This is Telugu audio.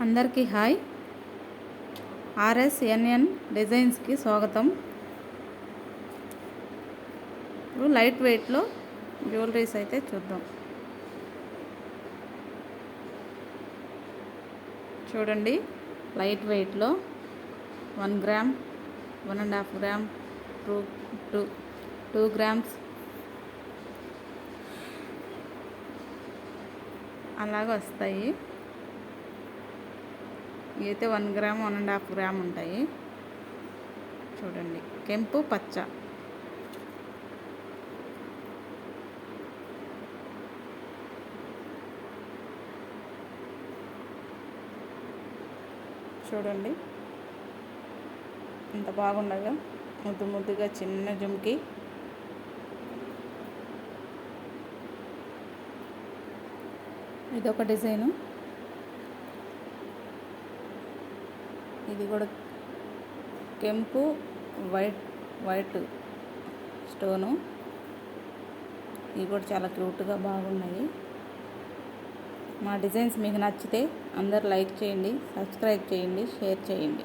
అందరికీ హాయ్. RSNN డిజైన్స్కి స్వాగతం. ఇప్పుడు లైట్ వెయిట్లో జ్యువెలరీస్ అయితే చూద్దాం. చూడండి, లైట్ వెయిట్లో 1 గ్రామ్, 1.5 గ్రామ్, 2 గ్రామ్స్ అలాగ వస్తాయి. అయితే 1 గ్రామ్, 1.5 గ్రామ్ ఉంటాయి. చూడండి, కెంపు పచ్చ. చూడండి ఎంత బాగుండగా, ముద్దు ముద్దుగా చిన్న జుమ్కి. ఇదొక డిజైను. ఇది కూడా కెంపు వైట్ స్టోను. ఇవి కూడా చాలా క్యూట్గా బాగున్నాయి. మా డిజైన్స్ మీకు నచ్చితే అందరు లైక్ చేయండి, సబ్స్క్రైబ్ చేయండి, షేర్ చేయండి.